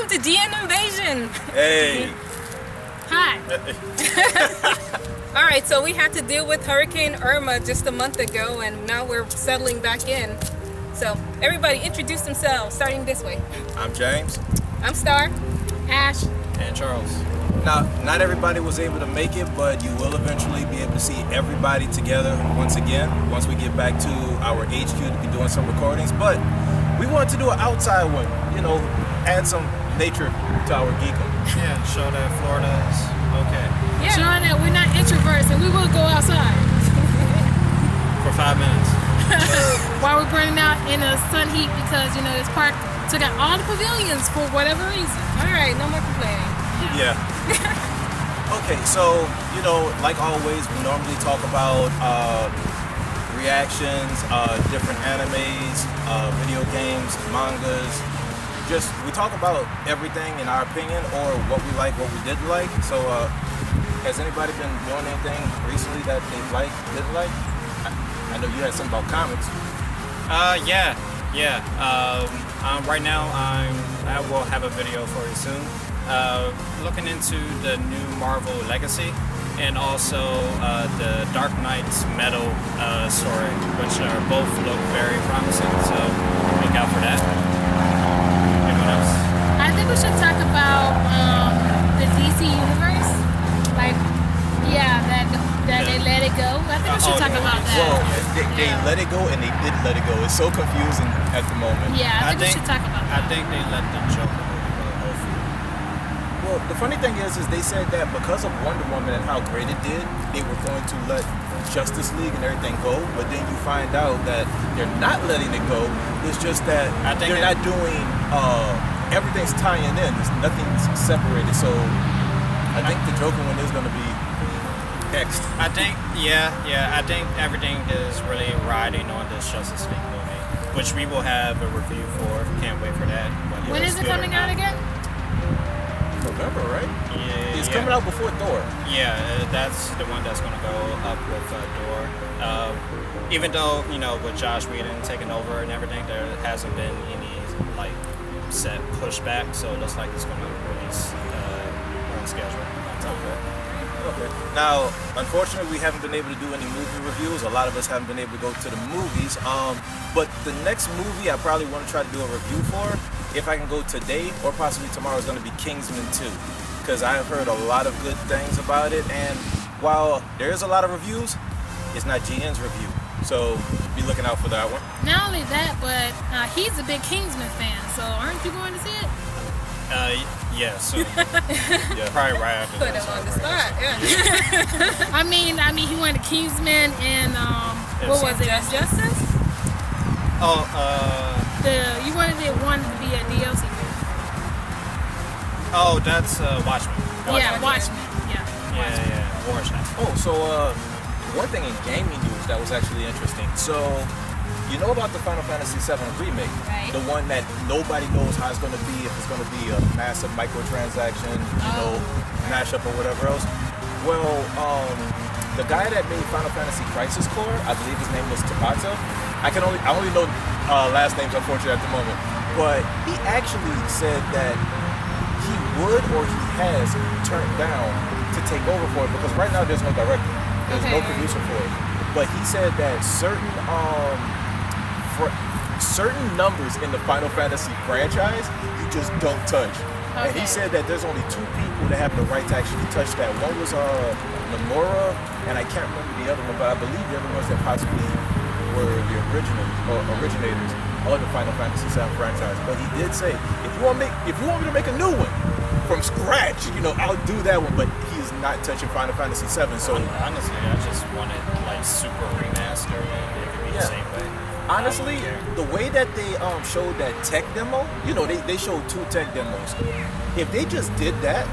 to DN Invasion. Hey. Hi. All right, so we had to deal with Hurricane Irma just a month ago, and now we're settling back in. So everybody introduce themselves, starting this way. I'm James. I'm Star. Ash. And Charles. Now, not everybody was able to make it, but you will eventually be able to see everybody together once again, once we get back to our HQ to be doing some recordings. But we wanted to do an outside one, add some nature to our geekum. Yeah, and show that Florida is okay. Yeah. Showing that we're not introverts and we will go outside. For 5 minutes. While we're burning out in the sun heat because, this park took out all the pavilions for whatever reason. All right, no more complaining. Yeah. Okay, so, like always, we normally talk about reactions, different animes, video games, mangas. We talk about everything in our opinion, or what we like, what we didn't like. So, has anybody been doing anything recently that they liked, didn't like? I know you had something about comics. Yeah. Right now, I will have a video for you soon. Looking into the new Marvel Legacy, and also the Dark Knight's Metal story, which both look very promising. So look out for that. Anyone else? I think we should talk about the DC universe. That they let it go. I think we should talk about that. Well, they let it go and they didn't let it go. It's so confusing at the moment. Yeah, I think we should talk about that. I think they let the Joker movie go, hopefully. Well, the funny thing is they said that because of Wonder Woman and how great it did, they were going to let Justice League and everything go, but then you find out that they're not letting it go. It's just that they're not doing, everything's tying in. Nothing's separated. So I think the Joker one is going to be X'd. I think everything is really riding on this Justice League movie, which we will have a review for. Can't wait for that. When is it coming out again? November, right? Yeah. It's coming out before Thor. Yeah, that's the one that's going to go up with Thor. Even though, with Josh Whedon taking over and everything, there hasn't been any, set pushback, so it looks like it's going to release on schedule on top of it. Okay. Now, unfortunately, we haven't been able to do any movie reviews. A lot of us haven't been able to go to the movies. But the next movie I probably want to try to do a review for, if I can go today or possibly tomorrow, is going to be Kingsman 2. Because I've heard a lot of good things about it. And while there is a lot of reviews, it's not GN's review. So be looking out for that one. Not only that, but he's a big Kingsman fan. So aren't you going to see it? Yeah, soon. Yeah, probably right after Put this. him on the spot. Yeah. I mean, he went to Kingsman and what was it? Justice? Oh, You wanted to be a DLC movie. Oh, that's Watchmen. Yeah, Watchmen. Yeah. Yeah. Watchmen. Oh, so one thing in gaming news that was actually interesting. So, you know about the Final Fantasy VII remake? Right. The one that nobody knows how it's going to be, if it's going to be a massive microtransaction, mashup or whatever else. Well, the guy that made Final Fantasy Crisis Core, I believe his name was Tabata. I only know last names, unfortunately, at the moment. But he actually said that he would or he has turned down to take over for it because right now there's no director, there's no producer for it. But he said that certain numbers in the Final Fantasy franchise you just don't touch. And he said that there's only 2 people that have the right to actually touch that. One was Nomura, and I can't remember the other one, but I believe the other ones that possibly were the originators of the Final Fantasy VII franchise. But he did say, if you want me to make a new one from scratch, I'll do that one. But he is not touching Final Fantasy VII. So honestly, I just want it super remastered, and it could be the same way. Honestly, the way that they showed that tech demo, they showed 2 tech demos. If they just did that,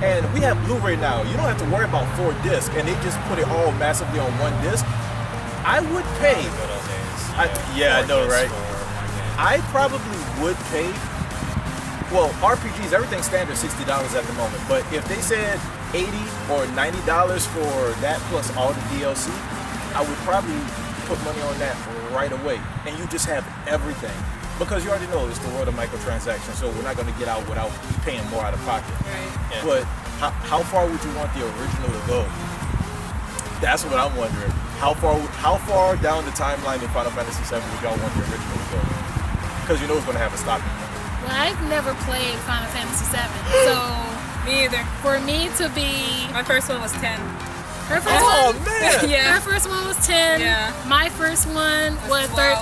and we have Blu-ray now, you don't have to worry about 4 discs, and they just put it all massively on 1 disc, I would pay. I know, right? I probably would pay. Well, RPGs, everything's standard $60 at the moment, but if they said $80 or $90 for that plus all the DLC, I would probably put money on that right away, and you just have everything. because you already know it's the world of microtransactions, so we're not going to get out without paying more out of pocket. Right. Yeah. But how far would you want the original to go? That's what I'm wondering. How far down the timeline in Final Fantasy VII would y'all want the original to go? Because you know it's going to have a stopping point. Well, I've never played Final Fantasy VII, so Me either. for me to be My first one was 10. her first Oh one, man! Yeah. her first one was 10. Yeah. My first one was 12.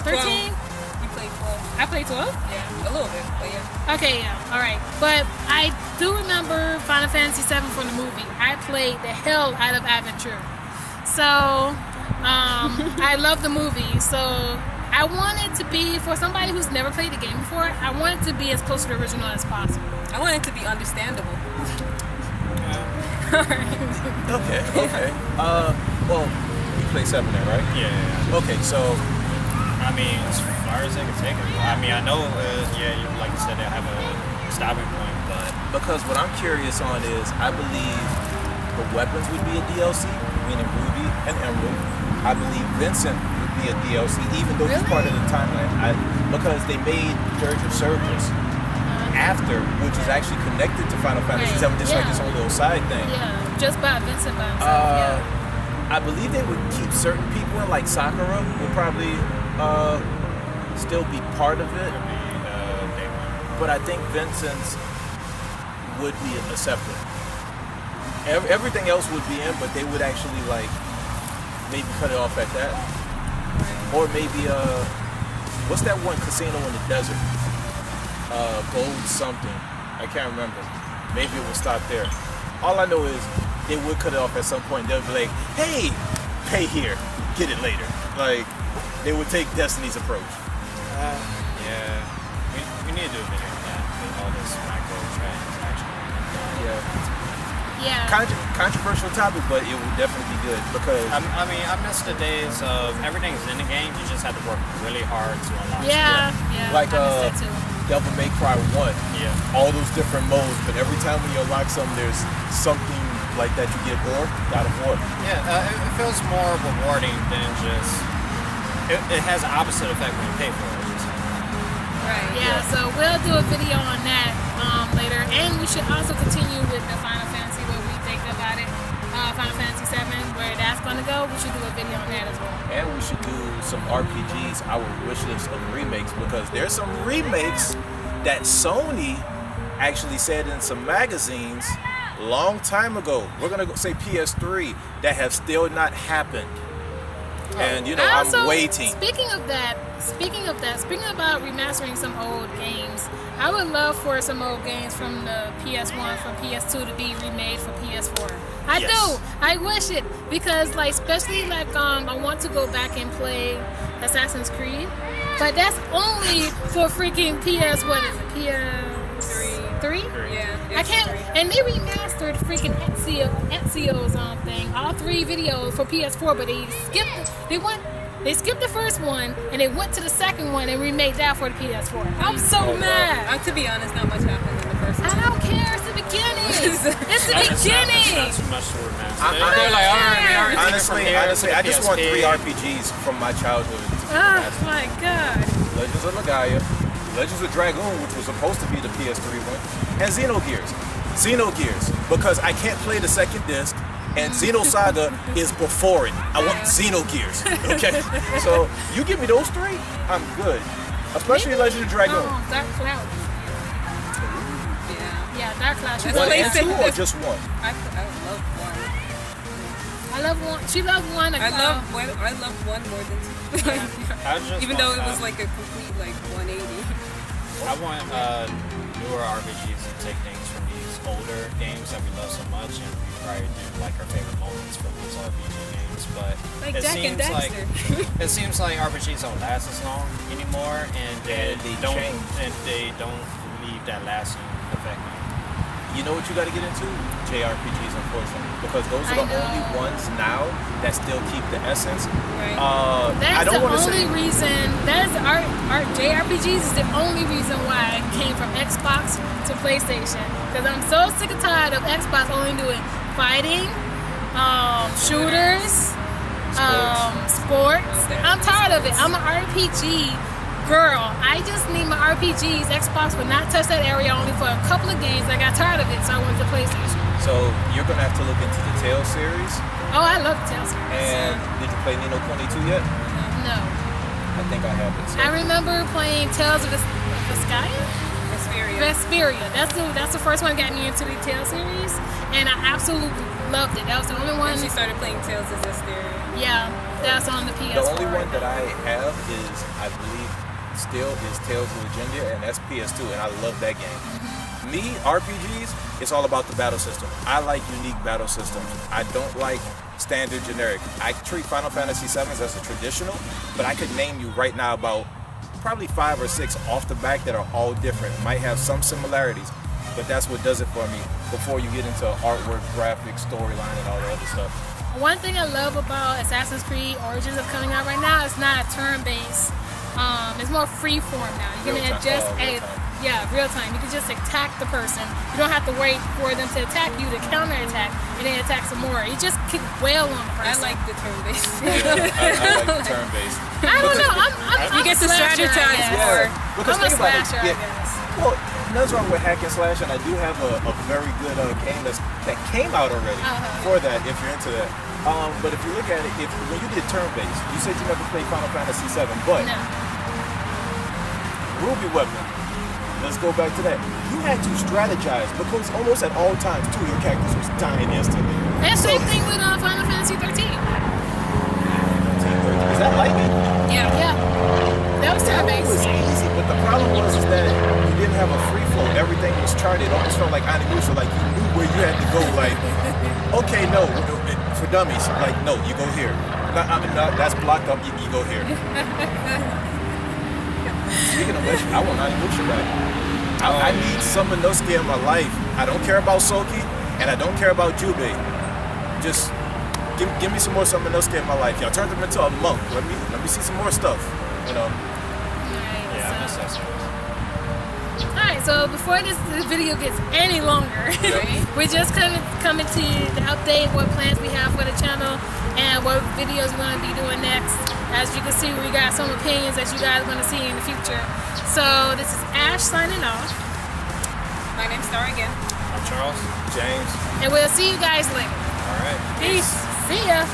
13. You played 12. I played 12. Yeah, a little bit, but yeah. Okay, yeah, all right. But I do remember Final Fantasy VII from the movie. I played the hell out of Adventure. So, I love the movie. So, I want it to be, for somebody who's never played the game before, I want it to be as close to the original as possible. I want it to be understandable. Okay. Well, you play 7 then, right? Yeah. Okay, so I mean, as far as they can take it. I mean, I know, you like you said, they have a stopping point, but because what I'm curious on is, I believe the weapons would be a DLC, meaning Ruby and Emerald. I believe Vincent would be a DLC, even though he's part of the timeline. Because they made Dirge of Cerberus after, which is actually connected to Final Fantasy Right, VII, just like yeah. this whole little side thing. Yeah, just by Vincent by himself. I believe they would keep certain people in, like Sakura would probably still be part of it. it'll be day one. But I think Vincent's would be a separate. Everything else would be in, but they would actually like maybe cut it off at that. Or maybe what's that one casino in the desert? Gold something. I can't remember. Maybe it will stop there. All I know is they would cut it off at some point. They'll be like, hey, pay here, get it later. Like they would take Destiny's approach. Yeah. We need to do a video on that with all this microtransaction. Yeah. Yeah. Controversial topic, but it would definitely be good because I mean, I miss the days of everything's in the game. You just have to work really hard to unlock it. Yeah. Like, I miss that too. Devil May Cry 1, Yeah. all those different modes, but every time when you unlock some, there's something like that you get more out of war. Yeah, it feels more rewarding than just. It has the opposite effect when you pay for it. It's just, Right. Yeah, so we'll do a video on that later, and we should also continue with the Final Fantasy, what we think about it. Final Fantasy VII, where that's going to go. We should do a video on that as well. And we should do some RPGs, our wish list of remakes, because there's some remakes that Sony actually said in some magazines long time ago. We're going to say PS3 that have still not happened. And Also, I'm waiting. Speaking about remastering some old games, I would love for some old games from the PS1, from PS2 to be remade for PS4. I Yes. do. I wish it, because like, especially like I want to go back and play Assassin's Creed, but that's only for freaking PS. What is it? PS3. Yeah. I can't. And they remastered freaking Ezio's thing, all 3 videos for PS4, but they skipped the first one and they went to the second one and remade that for the PS4. I'm so mad. To be honest, not much happened in the first I one. don't care. It's the beginning. It's the It's beginning. not too much to remaster. I- They're like, all right, we already took it from here Honestly, to I just want 3 PSP. RPGs from my childhood. Oh my god. Legends of Legaia, Legends of Dragoon, which was supposed to be the PS3 one, and Xenogears. Xenogears, because I can't play the second disc, and Xenosaga is before it. I want Xenogears, okay? So you give me those 3, I'm good. Especially Legend of Dragoon. Oh, Dark Cloud. Yeah. Yeah, Dark Cloud. She 1 loves and that. 2 or just 1? I love one. I love one. She loves one. I love one more than 2. I just Even want, though it was like a complete 180. I want newer RPGs to take things from these older games that we love so much, and we probably do like our favorite moments from these RPG games. But Like it Jack and seems like Daxter. it seems like RPGs don't last as long anymore, and they don't leave that lasting effect. You know what you got to get into? JRPGs, unfortunately, because those are the I know. only ones now that still keep the essence. Right. I That's don't the want to only say. reason. That's our JRPGs is the only reason why I came from Xbox to PlayStation. Because I'm so sick and tired of Xbox only doing fighting, shooters, sports. Okay. I'm tired of it. I'm an RPG girl, I just need my RPGs. Xbox would not touch that area only for a couple of games. I got tired of it, so I went to PlayStation. So you're gonna have to look into the Tales series. Oh, I love the Tales series. And did you play Nino Kuni 2 yet? No. I think I have it. So. I remember playing Tales of Vesperia. Vesperia. That's the first one that got me into the Tales series, and I absolutely loved it. That was the only one. And she started playing Tales of Vesperia. Yeah, that's on the PS4. The only one that I have is, I believe, still is Tales of Legendia, and that's PS2, and I love that game. Me, RPGs, it's all about the battle system. I like unique battle systems. I don't like standard generic. I treat Final Fantasy VII as a traditional, but I could name you right now about probably 5 or 6 off the back that are all different. Might have some similarities, but that's what does it for me before you get into artwork, graphics, storyline, and all the other stuff. One thing I love about Assassin's Creed Origins that's coming out right now is not turn-based. It's more free-form now. You can adjust real time. You can just attack the person. You don't have to wait for them to attack you to counter-attack and then attack some more. You just kick wail on the person. I like the turn-based. I like the turn-based. I don't know. I'm you get to strategize more. Because I'm a think about slasher, it. I guess. Well, nothing's wrong with hack and slash, and I do have a very good game that came out already for that, if you're into that. But if you look at it, when you did turn-based, you said you never played Final Fantasy VII, but No. Ruby Weapon, let's go back to that. You had to strategize because almost at all times, two of your characters was dying instantly. And same thing with Final Fantasy 13. Is that lightning? Yeah. Yeah. That was That turn-based. was easy, but the problem was is that you didn't have a free flow. Everything was charted. It almost felt like Animusha, like you knew where you had to go. Like, okay, no, for dummies, like, no, you go here. No, that's blocked up. You go here. Speaking of which, I want Animusha back. I need some Inosuke in my life. I don't care about Soki, and I don't care about Jubei. Just give me some more Summon Inosuke in my life. Y'all turned him into a monk. Let me see some more stuff. You know. Yeah, I miss that series. Alright, so before this video gets any longer, we're just coming to the update, what plans we have for the channel, and what videos we're going to be doing next. As you can see, we got some opinions that you guys want to see in the future. So this is Ash signing off. My name's Star again. I'm Charles. James. And we'll see you guys later. All right. Peace. See ya.